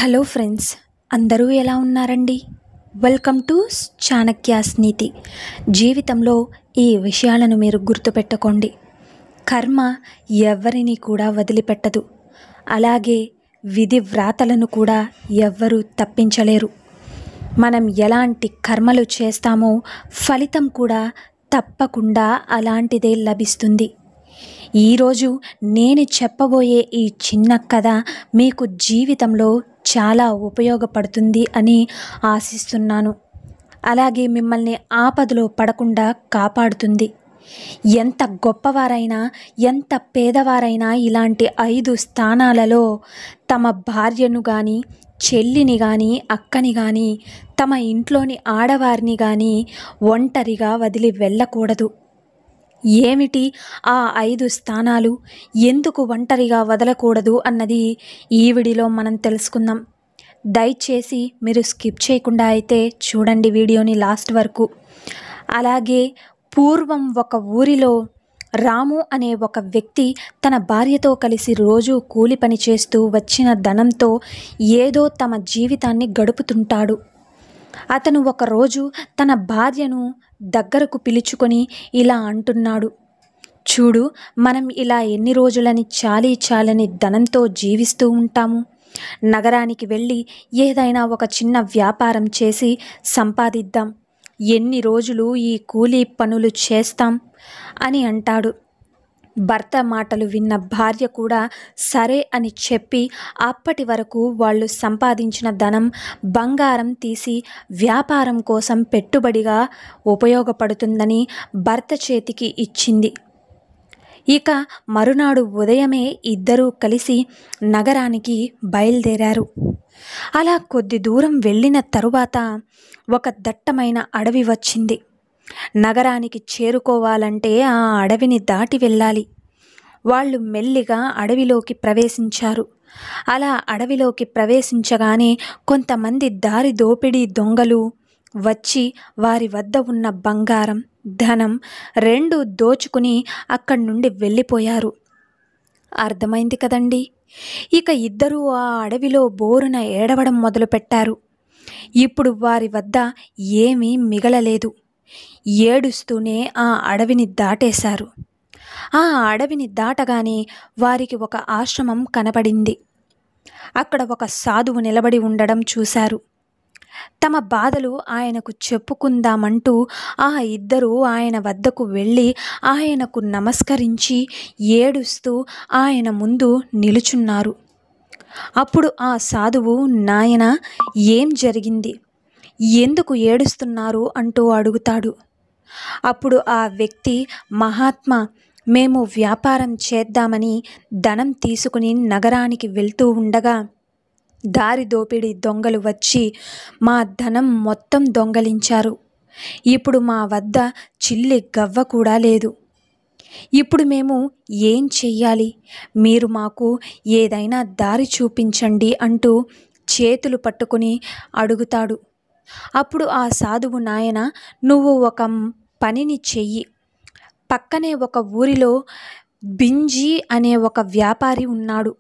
Hello friends, అందరూ ఎలా ఉన్నారండి? వెల్కమ్ టు చాణక్యాస్ నీతి. జీవితంలో ఈ విషయాలను మీరు గుర్తుపెట్టుకోండి. కర్మ ఎవరిని కూడా వదిలిపెట్టదు. అలాగే విధి వ్రాతలను కూడా ఎవ్వరూ తప్పించలేరు. మనం ఎలాంటి కర్మలు చేస్తామో ఫలితం కూడా తప్పకుండా అలాంటిదే లభిస్తుంది. ఈరోజు నేను చెప్పబోయే ఈ చిన్న కథ మీకు జీవితంలో చాలా ఉపయోగపడుతుంది అని ఆశిస్తున్నాను. అలాగే మిమ్మల్ని ఆపదలో పడకుండా కాపాడుతుంది. ఎంత గొప్పవారైనా, ఎంత పేదవారైనా ఇలాంటి 5 స్థానాలలో తమ భార్యను కానీ, చెల్లిని కానీ, అక్కని కానీ, తమ ఇంట్లోని ఆడవారిని కానీ ఒంటరిగా వదిలి వెళ్ళకూడదు. ఏమిటి ఆ 5 స్థానాలు, ఎందుకు ఒంటరిగా వదలకూడదు అన్నది ఈ వీడియోలో మనం తెలుసుకుందాం. దయచేసి మీరు స్కిప్ చేయకుండా అయితే చూడండి వీడియోని లాస్ట్ వరకు. అలాగే పూర్వం ఒక ఊరిలో రాము అనే ఒక వ్యక్తి తన భార్యతో కలిసి రోజు కూలి పని చేస్తూ వచ్చిన ధనంతో ఏదో తమ జీవితాన్ని గడుపుతుంటాడు. అతను ఒకరోజు తన భార్యను దగ్గరకు పిలుచుకొని ఇలా అంటున్నాడు, చూడు, మనం ఇలా ఎన్ని రోజులని చాలని ధనంతో జీవిస్తూ ఉంటాము. నగరానికి వెళ్ళి ఏదైనా ఒక చిన్న వ్యాపారం చేసి సంపాదిద్దాం. ఎన్ని రోజులు ఈ కూలీ పనులు చేస్తాం అని అంటాడు. భర్త మాటలు విన్న భార్య కూడా సరే అని చెప్పి అప్పటి వరకు వాళ్ళు సంపాదించిన ధనం, బంగారం తీసి వ్యాపారం కోసం పెట్టుబడిగా ఉపయోగపడుతుందని భర్త చేతికి ఇచ్చింది. ఇక మరునాడు ఉదయమే ఇద్దరూ కలిసి నగరానికి బయలుదేరారు. అలా కొద్ది దూరం వెళ్ళిన తరువాత ఒక దట్టమైన అడవి వచ్చింది. నగరానికి చేరుకోవాలంటే ఆ అడవిని దాటి వెళ్ళాలి. వాళ్ళు మెల్లిగా అడవిలోకి ప్రవేశించారు. అలా అడవిలోకి ప్రవేశించగానే కొంతమంది దారి దోపిడీ దొంగలు వచ్చి వారి వద్ద ఉన్న బంగారం, ధనం 2 దోచుకుని అక్కడి నుండి వెళ్ళిపోయారు. అర్థమైంది కదండి. ఇక ఇద్దరూ ఆ అడవిలో బోరున ఏడవడం మొదలుపెట్టారు. ఇప్పుడు వారి వద్ద ఏమీ మిగలలేదు. ఏడుస్తూనే ఆ అడవిని దాటేశారు. ఆ అడవిని దాటగానే వారికి ఒక ఆశ్రమం కనపడింది. అక్కడ ఒక సాధువు నిలబడి ఉండడం చూశారు. తమ బాధలు ఆయనకు చెప్పుకుందామంటూ ఆ ఇద్దరు ఆయన వద్దకు వెళ్ళి ఆయనకు నమస్కరించి ఏడుస్తూ ఆయన ముందు నిలుచున్నారు. అప్పుడు ఆ సాధువు, నాయనా, ఏం జరిగింది, ఎందుకు ఏడుస్తున్నారు అంటూ అడుగుతాడు. అప్పుడు ఆ వ్యక్తి, మహాత్మా, మేము వ్యాపారం చేద్దామని ధనం తీసుకుని నగరానికి వెళ్తూ ఉండగా దారి దోపిడీ దొంగలు వచ్చి మా ధనం మొత్తం దొంగలించారు. ఇప్పుడు మా వద్ద చిల్లి గవ్వ కూడా లేదు. ఇప్పుడు మేము ఏం చెయ్యాలి? మీరు మాకు ఏదైనా దారి చూపించండి అంటూ చేతులు పట్టుకుని అడుగుతాడు. అప్పుడు ఆ సాధువు, నాయన, నువ్వు ఒక పనిని చెయ్యి. పక్కనే ఒక ఊరిలో బింజీ అనే ఒక వ్యాపారి ఉన్నాడు.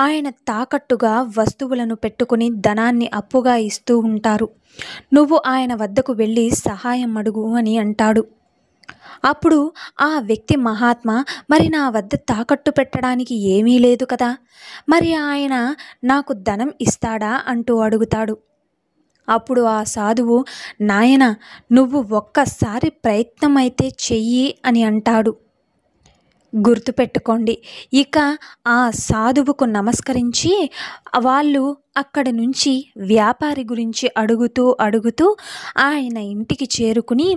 ఆయన తాకట్టుగా వస్తువులను పెట్టుకుని ధనాన్ని అప్పుగా ఇస్తూ ఉంటారు. నువ్వు ఆయన వద్దకు వెళ్ళి సహాయం అడుగు అని అంటాడు. అప్పుడు ఆ వ్యక్తి, మహాత్మా, మరి నా వద్ద తాకట్టు పెట్టడానికి ఏమీ లేదు కదా, మరి ఆయన నాకు ధనం ఇస్తాడా అంటూ అడుగుతాడు. అప్పుడు ఆ సాధువు, నాయన, నువ్వు ఒక్కసారి ప్రయత్నం అయితే చెయ్యి అని అంటాడు. గుర్తుపెట్టుకోండి. ఇక ఆ సాధువుకు నమస్కరించి వాళ్ళు అక్కడి నుంచి వ్యాపారి గురించి అడుగుతూ ఆయన ఇంటికి చేరుకుని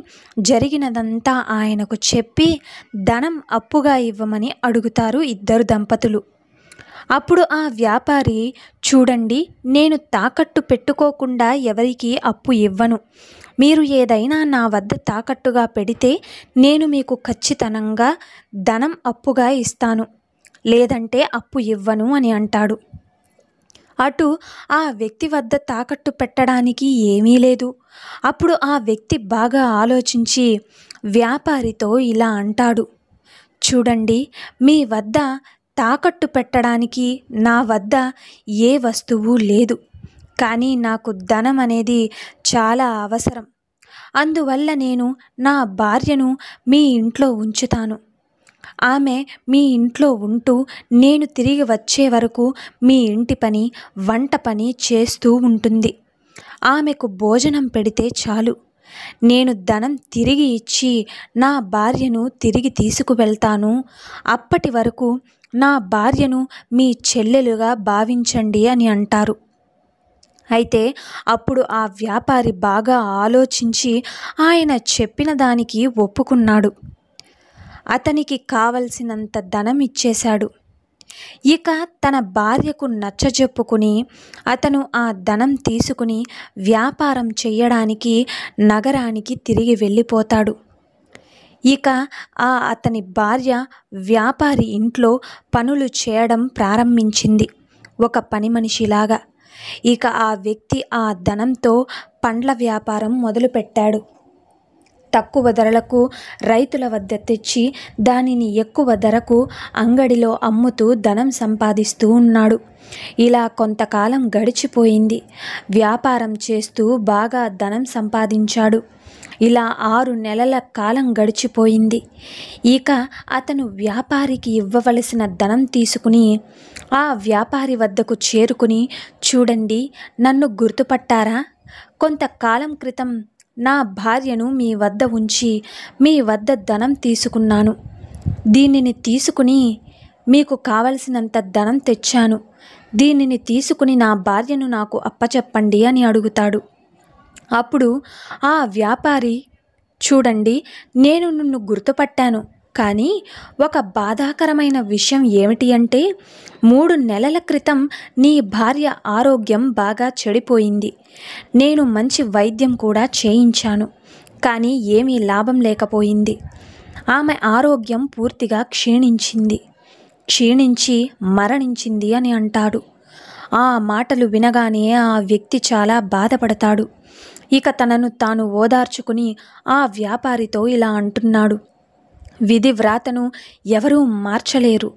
జరిగినదంతా ఆయనకు చెప్పి ధనం అప్పుగా ఇవ్వమని అడుగుతారు ఇద్దరు దంపతులు. అప్పుడు ఆ వ్యాపారి, చూడండి, నేను తాకట్టు పెట్టుకోకుండా ఎవరికి అప్పు ఇవ్వను. మీరు ఏదైనా నా వద్ద తాకట్టుగా పెడితే నేను మీకు ఖచ్చితంగా ధనం అప్పుగా ఇస్తాను, లేదంటే అప్పు ఇవ్వను అని అంటాడు. అటు ఆ వ్యక్తి వద్ద తాకట్టు పెట్టడానికి ఏమీ లేదు. అప్పుడు ఆ వ్యక్తి బాగా ఆలోచించి వ్యాపారితో ఇలా అంటాడు, చూడండి, మీ వద్ద తాకట్టు పెట్టడానికి నా వద్ద ఏ వస్తువు లేదు. కానీ నాకు ధనం అనేది చాలా అవసరం. అందువల్ల నేను నా భార్యను మీ ఇంట్లో ఉంచుతాను. ఆమె మీ ఇంట్లో ఉంటూ నేను తిరిగి వచ్చే వరకు మీ ఇంటి పని, వంట పని చేస్తూ ఉంటుంది. ఆమెకు భోజనం పెడితే చాలు. నేను ధనం తిరిగి ఇచ్చి నా భార్యను తిరిగి తీసుకువెళ్తాను. అప్పటి వరకు నా భార్యను మీ చెల్లెలుగా భావించండి అని అంటారు. అయితే అప్పుడు ఆ వ్యాపారి బాగా ఆలోచించి ఆయన చెప్పిన దానికి ఒప్పుకున్నాడు. అతనికి కావలసినంత ధనం ఇచ్చేశాడు. ఇక తన భార్యకు నచ్చజెప్పుకుని అతను ఆ ధనం తీసుకుని వ్యాపారం చేయడానికి నగరానికి తిరిగి వెళ్ళిపోతాడు. ఇక అతని భార్య వ్యాపారి ఇంట్లో పనులు చేయడం ప్రారంభించింది, ఒక పని మనిషిలాగా. ఇక ఆ వ్యక్తి ఆ ధనంతో పండ్ల వ్యాపారం మొదలుపెట్టాడు. తక్కువ ధరలకు రైతుల వద్ద తెచ్చి దానిని ఎక్కువ ధరకు అంగడిలో అమ్ముతూ ధనం సంపాదిస్తూ ఉన్నాడు. ఇలా కొంతకాలం గడిచిపోయింది. వ్యాపారం చేస్తూ బాగా ధనం సంపాదించాడు. ఇలా 6 నెలల కాలం గడిచిపోయింది. ఇక అతను వ్యాపారికి ఇవ్వవలసిన ధనం తీసుకుని ఆ వ్యాపారి వద్దకు చేరుకుని, చూడండి, నన్ను గుర్తుపట్టారా? కొంతకాలం క్రితం నా భార్యను మీ వద్ద ఉంచి మీ వద్ద ధనం తీసుకున్నాను. దీనిని తీసుకుని మీకు కావలసినంత ధనం తెచ్చాను. దీనిని తీసుకుని నా భార్యను నాకు అప్పచెప్పండి అని అడుగుతాడు. అప్పుడు ఆ వ్యాపారి, చూడండి, నేను నిన్ను గుర్తుపట్టాను. కానీ ఒక బాధాకరమైన విషయం ఏమిటి అంటే 3 నెలల క్రితం నీ భార్య ఆరోగ్యం బాగా చెడిపోయింది. నేను మంచి వైద్యం కూడా చేయించాను. కానీ ఏమీ లాభం లేకపోయింది. ఆమె ఆరోగ్యం పూర్తిగా క్షీణించి మరణించింది అని అంటాడు. ఆ మాటలు వినగానే ఆ వ్యక్తి చాలా బాధపడతాడు. ఇక తనను తాను ఓదార్చుకుని ఆ వ్యాపారితో ఇలా అంటున్నాడు, విధి వ్రాతను ఎవరూ మార్చలేరు.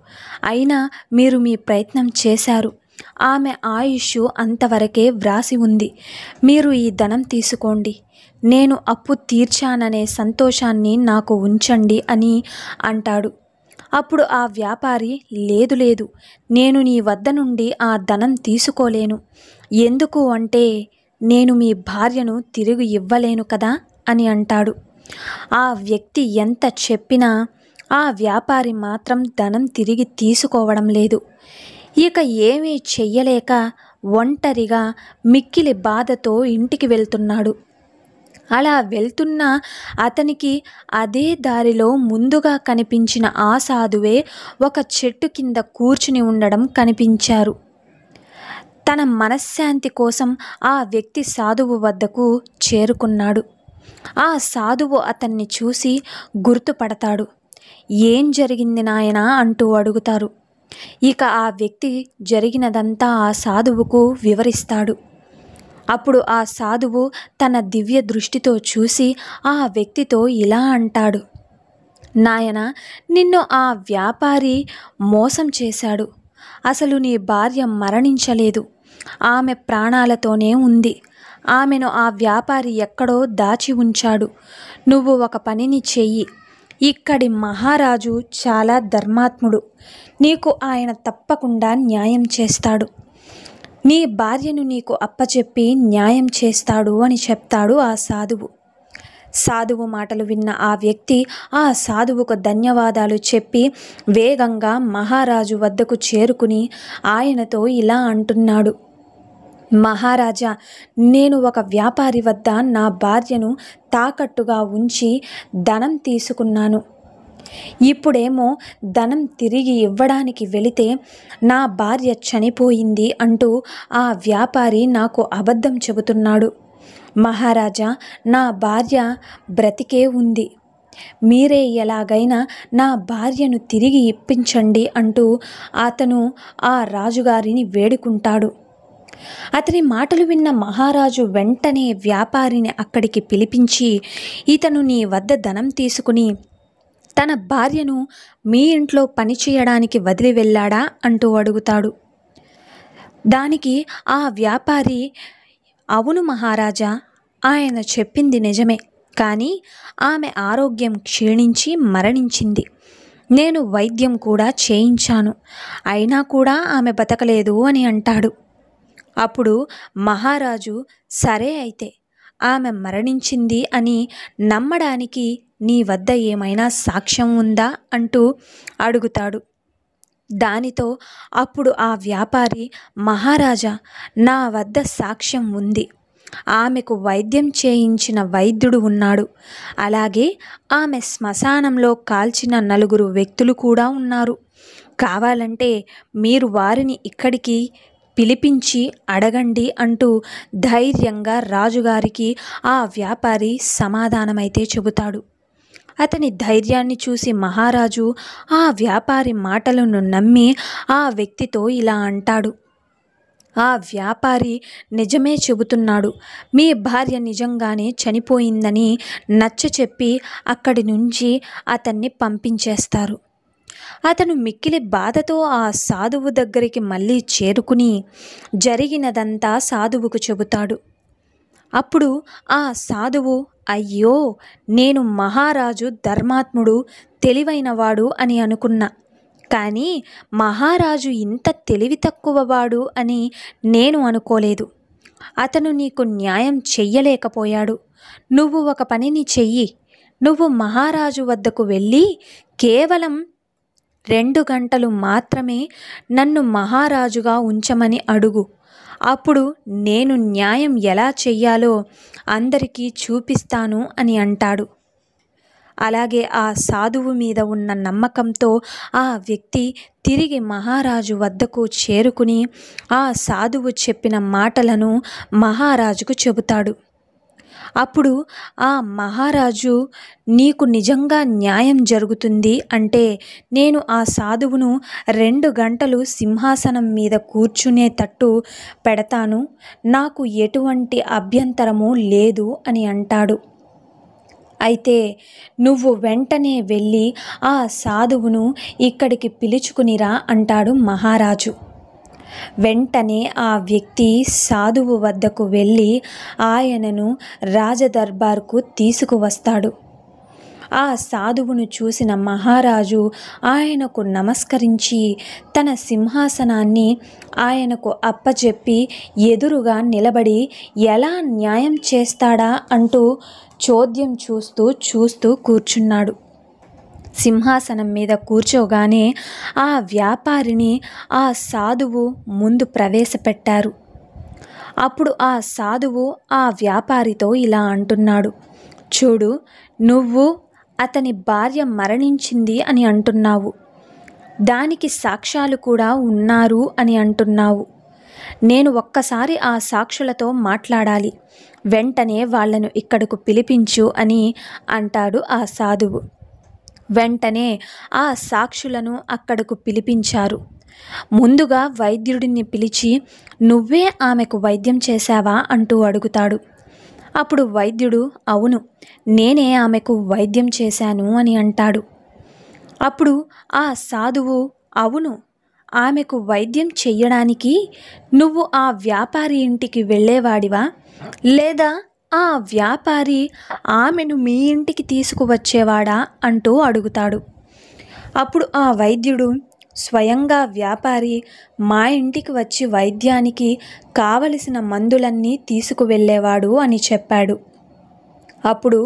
అయినా మీరు మీ ప్రయత్నం చేశారు. ఆమె ఆయుష్ అంతవరకే వ్రాసి ఉంది. మీరు ఈ ధనం తీసుకోండి. నేను అప్పు తీర్చాననే సంతోషాన్ని నాకు ఉంచండి అని అంటాడు. అప్పుడు ఆ వ్యాపారి, లేదు, నేను నీ వద్ద నుండి ఆ ధనం తీసుకోలేను. ఎందుకు అంటే నేను మీ భార్యను తిరిగి ఇవ్వలేను కదా అని అంటాడు. ఆ వ్యక్తి ఎంత చెప్పినా ఆ వ్యాపారి మాత్రం ధనం తిరిగి తీసుకోవడం లేదు. ఇక ఏమీ చెయ్యలేక ఒంటరిగా మిక్కిలి బాధతో ఇంటికి వెళ్తున్నాడు. అలా వెళ్తున్న అతనికి అదే దారిలో ముందుగా కనిపించిన ఆ సాధువే ఒక చెట్టు కింద కూర్చుని ఉండడం కనిపించారు. తన మనశ్శాంతి కోసం ఆ వ్యక్తి సాధువు వద్దకు చేరుకున్నాడు. ఆ సాధువు అతన్ని చూసి గుర్తుపడతాడు. ఏం జరిగింది నాయనా అంటూ అడుగుతారు. ఇక ఆ వ్యక్తి జరిగినదంతా ఆ సాధువుకు వివరిస్తాడు. అప్పుడు ఆ సాధువు తన దివ్య దృష్టితో చూసి ఆ వ్యక్తితో ఇలా అంటాడు, నాయనా, నిన్ను ఆ వ్యాపారి మోసం చేశాడు. అసలు నీ భార్య మరణించలేదు. ఆమె ప్రాణాలతోనే ఉంది. ఆమెను ఆ వ్యాపారి ఎక్కడో దాచి ఉంచాడు. నువ్వు ఒక పనిని చెయ్యి. ఇక్కడి మహారాజు చాలా ధర్మాత్ముడు. నీకు ఆయన తప్పకుండా న్యాయం చేస్తాడు. నీ భార్యను నీకు అప్పచెప్పి న్యాయం చేస్తాడు అని చెప్తాడు ఆ సాధువు. సాధువు మాటలు విన్న ఆ వ్యక్తి ఆ సాధువుకు ధన్యవాదాలు చెప్పి వేగంగా మహారాజు వద్దకు చేరుకుని ఆయనతో ఇలా అంటున్నాడు, మహారాజా, నేను ఒక వ్యాపారి వద్ద నా భార్యను తాకట్టుగా ఉంచి ధనం తీసుకున్నాను. ఇప్పుడేమో ధనం తిరిగి ఇవ్వడానికి వెళితే నా భార్య చనిపోయింది అంటూ ఆ వ్యాపారి నాకు అబద్ధం చెబుతున్నాడు. మహారాజా, నా భార్య బ్రతికే ఉంది. మీరే ఎలాగైనా నా భార్యను తిరిగి ఇప్పించండి అంటూ అతను ఆ రాజుగారిని వేడుకుంటాడు. అతని మాటలు విన్న మహారాజు వెంటనే వ్యాపారిని అక్కడికి పిలిపించి, ఇతను నీ వద్ద ధనం తీసుకుని తన భార్యను మీ ఇంట్లో పని చేయడానికి వదిలి వెళ్ళాడా అంటూ అడుగుతాడు. దానికి ఆ వ్యాపారి, అవును మహారాజా, ఆయన చెప్పింది నిజమే, కానీ ఆమె ఆరోగ్యం క్షీణించి మరణించింది. నేను వైద్యం కూడా చేయించాను, అయినా కూడా ఆమె బతకలేదు అని అంటాడు. అప్పుడు మహారాజు, సరే అయితే ఆమె మరణించింది అని నమ్మడానికి నీ వద్ద ఏమైనా సాక్ష్యం ఉందా అంటూ అడుగుతాడు. దానితో అప్పుడు ఆ వ్యాపారి, మహారాజా, నా వద్ద సాక్ష్యం ఉంది. ఆమెకు వైద్యం చేయించిన వైద్యుడు ఉన్నాడు. అలాగే ఆమె శ్మశానంలో కాల్చిన 4 వ్యక్తులు కూడా ఉన్నారు. కావాలంటే మీరు వారిని ఇక్కడికి పిలిపించి అడగండి అంటూ ధైర్యంగా రాజుగారికి ఆ వ్యాపారి సమాధానమైతే చెబుతాడు. అతని ధైర్యాన్ని చూసి మహారాజు ఆ వ్యాపారి మాటలను నమ్మి ఆ వ్యక్తితో ఇలా అంటాడు. ఆ వ్యాపారి నిజమే చెబుతున్నాడు. మీ భార్య నిజంగానే చనిపోయిందని నచ్చచెప్పి అక్కడి నుంచి అతన్ని పంపించేస్తారు. అతను మిక్కిలి బాధతో ఆ సాధువు దగ్గరికి మళ్ళీ చేరుకుని జరిగినదంతా సాధువుకు చెబుతాడు. అప్పుడు ఆ సాధువు, అయ్యో, నేను మహారాజు ధర్మాత్ముడు, తెలివైనవాడు అని అనుకున్నా, కానీ మహారాజు ఇంత తెలివి తక్కువవాడు అని నేను అనుకోలేదు. అతను నీకు న్యాయం చెయ్యలేకపోయాడు. నువ్వు ఒక పనిని చెయ్యి. నువ్వు మహారాజు వద్దకు వెళ్ళి కేవలం 2 గంటలు మాత్రమే నన్ను మహారాజుగా ఉంచమని అడుగు. అప్పుడు నేను న్యాయం ఎలా చెయ్యాలో అందరికీ చూపిస్తాను అని అంటాడు. అలాగే ఆ సాధువు మీద ఉన్న నమ్మకంతో ఆ వ్యక్తి తిరిగి మహారాజు వద్దకు చేరుకుని ఆ సాధువు చెప్పిన మాటలను మహారాజుకు చెబుతాడు. అప్పుడు ఆ మహారాజు, నీకు నిజంగా న్యాయం జరుగుతుంది అంటే నేను ఆ సాధువును 2 గంటలు సింహాసనం మీద కూర్చునేటట్టు పెడతాను, నాకు ఎటువంటి అభ్యంతరము లేదు అని అంటాడు. అయితే నువ్వు వెంటనే వెళ్ళి ఆ సాధువును ఇక్కడికి పిలుచుకునిరా అంటాడు మహారాజు. వెంటనే ఆ వ్యక్తి సాధువు వద్దకు వెళ్ళి ఆయనను రాజదర్బార్కు తీసుకువస్తాడు. ఆ సాధువును చూసిన మహారాజు ఆయనకు నమస్కరించి తన సింహాసనాన్ని ఆయనకు అప్పచెప్పి ఎదురుగా నిలబడి ఎలా న్యాయం చేస్తాడా అంటూ చోద్యం చూస్తూ కూర్చున్నాడు. సింహాసనం మీద కూర్చోగానే ఆ వ్యాపారిని ఆ సాధువు ముందు ప్రవేశపెట్టారు. అప్పుడు ఆ సాధువు ఆ వ్యాపారితో ఇలా అంటున్నాడు. చూడు, నువ్వు అతని భార్య మరణించింది అని అంటున్నావు, దానికి సాక్ష్యాలు కూడా ఉన్నారు అని అంటున్నావు. నేను ఒక్కసారి ఆ సాక్షులతో మాట్లాడాలి, వెంటనే వాళ్లను ఇక్కడకు పిలిపించు అని అంటాడు ఆ సాధువు. వెంటనే ఆ సాక్షులను అక్కడకు పిలిపించారు. ముందుగా వైద్యుడిని పిలిచి, నువ్వే ఆమెకు వైద్యం చేశావా అంటూ అడుగుతాడు. అప్పుడు వైద్యుడు, అవును, నేనే ఆమెకు వైద్యం చేశాను అని అంటాడు. అప్పుడు ఆ సాధువు, అవును, ఆమెకు వైద్యం చెయ్యడానికి నువ్వు ఆ వ్యాపారి ఇంటికి వెళ్ళేవాడివా, లేదా ఆ వ్యాపారి ఆమెను మీ ఇంటికి తీసుకువచ్చేవాడా అంటూ అడుగుతాడు. అప్పుడు ఆ వైద్యుడు, స్వయంగా వ్యాపారి మా ఇంటికి వచ్చి వైద్యానికి కావలసిన మందులన్నీ తీసుకువెళ్ళేవాడు అని చెప్పాడు. అప్పుడు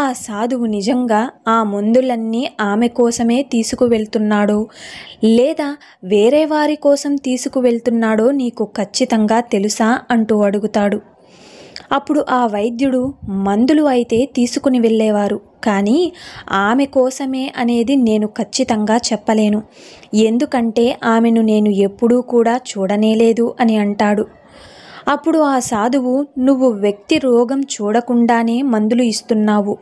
ఆ సాధువు నిజంగా ఆ మందులన్నీ ఆమె కోసమే తీసుకువెళ్తున్నాడో లేదా వేరే వారి కోసం తీసుకువెళ్తున్నాడో నీకు ఖచ్చితంగా తెలుసా అంటూ అడుగుతాడు. అప్పుడు ఆ వైద్యుడు, మందులు అయితే తీసుకుని వెళ్ళేవారు, కానీ ఆమె కోసమే అనేది నేను ఖచ్చితంగా చెప్పలేను, ఎందుకంటే ఆమెను నేను ఎప్పుడూ కూడా చూడనేలేదు అని అంటాడు. అప్పుడు ఆ సాధువు, నువ్వు వ్యక్తి రోగం చూడకుండానే మందులు ఇస్తున్నావు,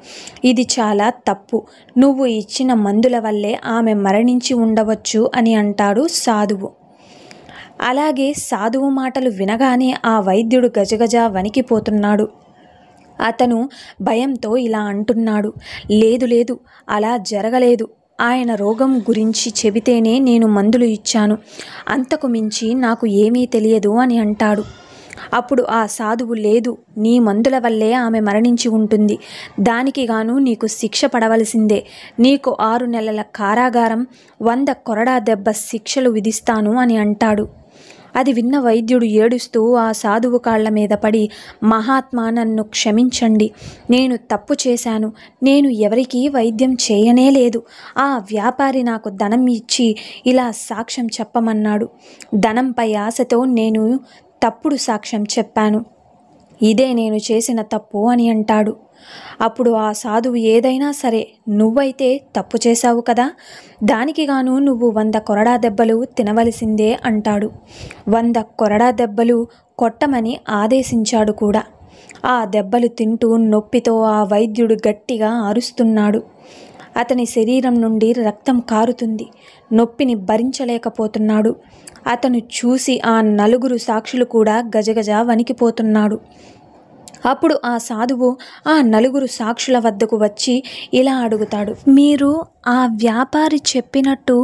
ఇది చాలా తప్పు, నువ్వు ఇచ్చిన మందుల వల్లే ఆమె మరణించి ఉండవచ్చు అని అంటాడు సాధువు. అలాగే సాధువు మాటలు వినగానే ఆ వైద్యుడు గజగజ వణికిపోతున్నాడు. అతను భయంతో ఇలా అంటున్నాడు, లేదు లేదు, అలా జరగలేదు, ఆయన రోగం గురించి చెబితేనే నేను మందులు ఇచ్చాను, అంతకు మించి నాకు ఏమీ తెలియదు అని అంటాడు. అప్పుడు ఆ సాధువు, లేదు, నీ మందుల వల్లే ఆమె మరణించి ఉంటుంది, దానికి గాను నీకు శిక్ష పడవలసిందే, నీకు 6 నెలల కారాగారం, 100 కొరడా దెబ్బ శిక్షలు విధిస్తాను అని అంటాడు. అది విన్న వైద్యుడు ఏడుస్తూ ఆ సాధువు కాళ్ల మీద పడి, మహాత్మా, నన్ను క్షమించండి, నేను తప్పు చేశాను, నేను ఎవరికీ వైద్యం చేయనే లేదు, ఆ వ్యాపారి నాకు ధనం ఇచ్చి ఇలా సాక్ష్యం చెప్పమన్నాడు, ధనంపై ఆశతో నేను తప్పుడు సాక్ష్యం చెప్పాను, ఇదే నేను చేసిన తప్పు అని అంటాడు. అప్పుడు ఆ సాధువు, ఏదైనా సరే, నువ్వైతే తప్పు చేశావు కదా, దానికి గాను నువ్వు 100 కొరడా దెబ్బలు తినవలసిందే అంటాడు. 100 కొరడా దెబ్బలు కొట్టమని ఆదేశించాడు కూడా. ఆ దెబ్బలు తింటూ నొప్పితో ఆ వైద్యుడు గట్టిగా అరుస్తున్నాడు. అతని శరీరం నుండి రక్తం కారుతుంది, నొప్పిని భరించలేకపోతున్నాడు. అతను చూసి ఆ 4 సాక్షులు కూడా గజగజ వణికిపోతున్నాడు. అప్పుడు ఆ సాధువు ఆ 4 సాక్షుల వద్దకు వచ్చి ఇలా అడుగుతాడు, మీరు ఆ వ్యాపారి చెప్పినట్టు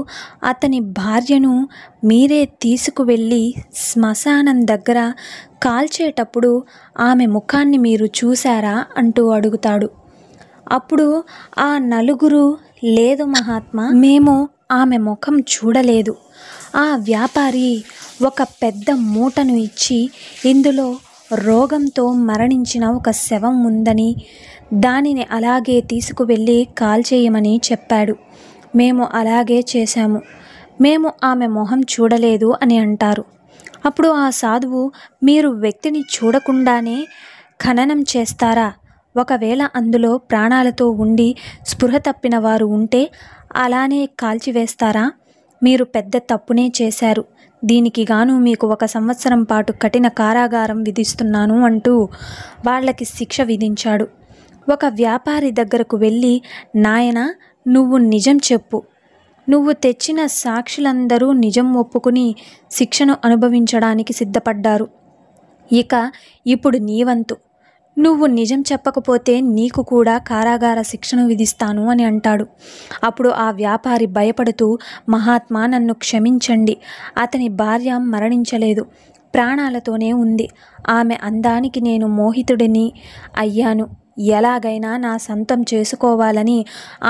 అతని భార్యను మీరే తీసుకువెళ్ళి శ్మశానం దగ్గర కాల్చేటప్పుడు ఆమె ముఖాన్ని మీరు చూశారా అంటూ అడుగుతాడు. అప్పుడు ఆ 4, లేదు మహాత్మా, మేము ఆమె ముఖం చూడలేదు, ఆ వ్యాపారి ఒక పెద్ద మూటను ఇచ్చి ఇందులో రోగంతో మరణించిన ఒక శవం ఉందని, దానిని అలాగే తీసుకువెళ్ళి కాల్చేయమని చెప్పాడు, మేము అలాగే చేశాము, మేము ఆమె మొహం చూడలేదు అని అంటారు. అప్పుడు ఆ సాధువు, మీరు వ్యక్తిని చూడకుండానే ఖననం చేస్తారా, ఒకవేళ అందులో ప్రాణాలతో ఉండి స్పృహ తప్పిన వారు ఉంటే అలానే కాల్చివేస్తారా, మీరు పెద్ద తప్పునే చేశారు, దీనికి గాను మీకు 1 సంవత్సరం పాటు కఠిన కారాగారం విధిస్తున్నాను అంటూ వాళ్ళకి శిక్ష విధించాడు. ఒక వ్యాపారి దగ్గరకు వెళ్ళి, నాయనా, నువ్వు నిజం చెప్పు, నువ్వు తెచ్చిన సాక్షులందరూ నిజం ఒప్పుకుని శిక్షను అనుభవించడానికి సిద్ధపడ్డారు, ఇక ఇప్పుడు నీ వంతు, నువ్వు నిజం చెప్పకపోతే నీకు కూడా కారాగార శిక్షను విధిస్తాను అని అంటాడు. అప్పుడు ఆ వ్యాపారి భయపడుతూ, మహాత్మా, నన్ను క్షమించండి, అతని భార్య మరణించలేదు, ప్రాణాలతోనే ఉంది, ఆమె అందానికి నేను మోహితుడిని అయ్యాను, ఎలాగైనా నా సొంతం చేసుకోవాలని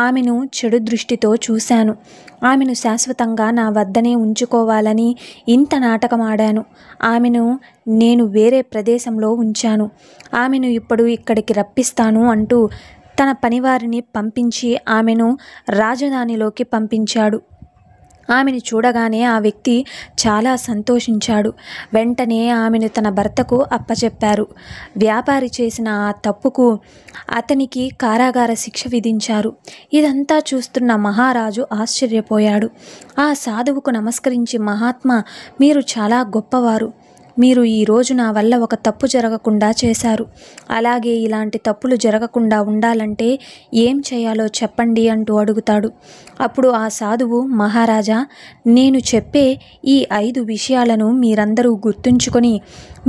ఆమెను చెడు దృష్టితో చూశాను, ఆమెను శాశ్వతంగా నా వద్దనే ఉంచుకోవాలని ఇంత నాటకం ఆడాను, ఆమెను నేను వేరే ప్రదేశంలో ఉంచాను, ఆమెను ఇప్పుడు ఇక్కడికి రప్పిస్తాను అంటూ తన పనివారిని పంపించి ఆమెను రాజధానిలోకి పంపించాడు. ఆమెను చూడగానే ఆ వ్యక్తి చాలా సంతోషించాడు. వెంటనే ఆమెను తన భర్తకు అప్పచెప్పారు. వ్యాపారి చేసిన ఆ తప్పుకు అతనికి కారాగార శిక్ష విధించారు. ఇదంతా చూస్తున్న మహారాజు ఆశ్చర్యపోయాడు. ఆ సాధువుకు నమస్కరించి, మహాత్మా, మీరు చాలా గొప్పవారు, మీరు ఈరోజు నా వల్ల ఒక తప్పు జరగకుండా చేశారు, అలాగే ఇలాంటి తప్పులు జరగకుండా ఉండాలంటే ఏం చేయాలో చెప్పండి అంటూ అడుగుతాడు. అప్పుడు ఆ సాధువు, మహారాజా, నేను చెప్పే ఈ 5 విషయాలను మీరందరూ గుర్తుంచుకొని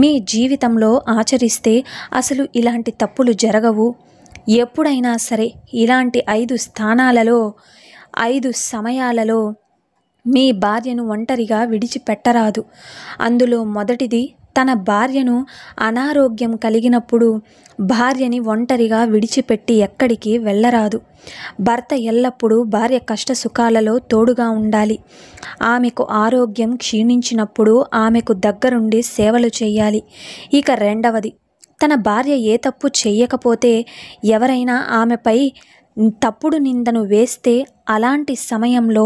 మీ జీవితంలో ఆచరిస్తే అసలు ఇలాంటి తప్పులు జరగవు. ఎప్పుడైనా సరే ఇలాంటి 5 స్థానాలలో 5 సమయాలలో మీ భార్యను ఒంటరిగా విడిచిపెట్టరాదు. అందులో మొదటిది, తన భార్యను అనారోగ్యం కలిగినప్పుడు భార్యని ఒంటరిగా విడిచిపెట్టి ఎక్కడికి వెళ్ళరాదు. భర్త ఎల్లప్పుడూ భార్య కష్ట సుఖాలలో తోడుగా ఉండాలి. ఆమెకు ఆరోగ్యం క్షీణించినప్పుడు ఆమెకు దగ్గరుండి సేవలు చేయాలి. ఇక రెండవది, తన భార్య ఏ తప్పు చెయ్యకపోతే ఎవరైనా ఆమెపై తప్పుడు నిందను వేస్తే అలాంటి సమయంలో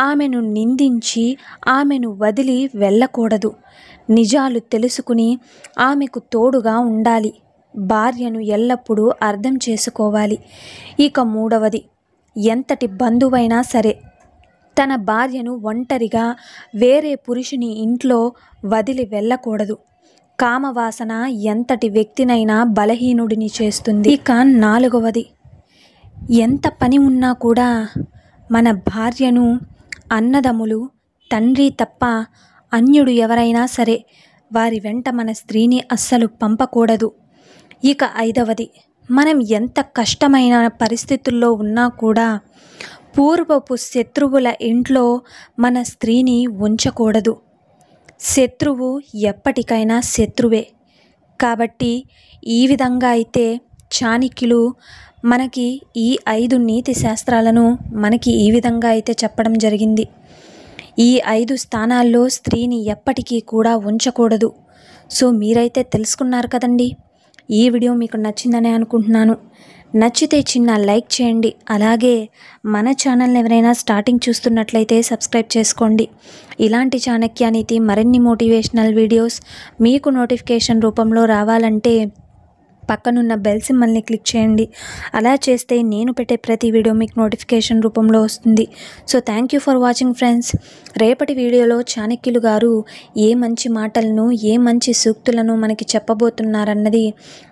ఆమెను నిందించి ఆమెను వదిలి వెళ్ళకూడదు. నిజాలు తెలుసుకుని ఆమెకు తోడుగా ఉండాలి. భార్యను ఎల్లప్పుడూ అర్థం చేసుకోవాలి. ఇక మూడవది, ఎంతటి బంధువైనా సరే తన భార్యను ఒంటరిగా వేరే పురుషుని ఇంట్లో వదిలి వెళ్ళకూడదు. కామవాసన ఎంతటి వ్యక్తినైనా బలహీనుడిని చేస్తుంది. ఇక నాలుగవది, ఎంత పని ఉన్నా కూడా మన భార్యను అన్నదమ్ములు, తండ్రి తప్ప అన్యుడు ఎవరైనా సరే వారి వెంట మన స్త్రీని అస్సలు పంపకూడదు. ఇక ఐదవది, మనం ఎంత కష్టమైన పరిస్థితుల్లో ఉన్నా కూడా పూర్వపు శత్రువుల ఇంట్లో మన స్త్రీని ఉంచకూడదు. శత్రువు ఎప్పటికైనా శత్రువే. కాబట్టి ఈ విధంగా అయితే చాణక్యులు మనకి ఈ 5 నీతి శాస్త్రాలను మనకి ఈ విధంగా అయితే చెప్పడం జరిగింది. ఈ 5 స్థానాల్లో స్త్రీని ఎప్పటికీ కూడా ఉంచకూడదు. సో మీరైతే తెలుసుకున్నారు కదండి. ఈ వీడియో మీకు నచ్చిందని అనుకుంటున్నాను. నచ్చితే చిన్న లైక్ చేయండి. అలాగే మన ఛానల్ని ఎవరైనా స్టార్టింగ్ చూస్తున్నట్లయితే సబ్స్క్రైబ్ చేసుకోండి. ఇలాంటి చాణక్య నీతి మరిన్ని మోటివేషనల్ వీడియోస్ మీకు నోటిఫికేషన్ రూపంలో రావాలంటే పక్కనున్న బెల్ సింబల్ని క్లిక్ చేయండి. అలా చేస్తే నేను పెట్టే ప్రతి వీడియో మీకు నోటిఫికేషన్ రూపంలో వస్తుంది. So thank you for watching friends. రేపటి వీడియోలో చాణక్యులు గారు ఏ మంచి మాటలను, ఏ మంచి సూక్తులను మనకి చెప్పబోతున్నారన్నది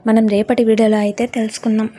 మనం రేపటి వీడియోలో అయితే తెలుసుకుందాం.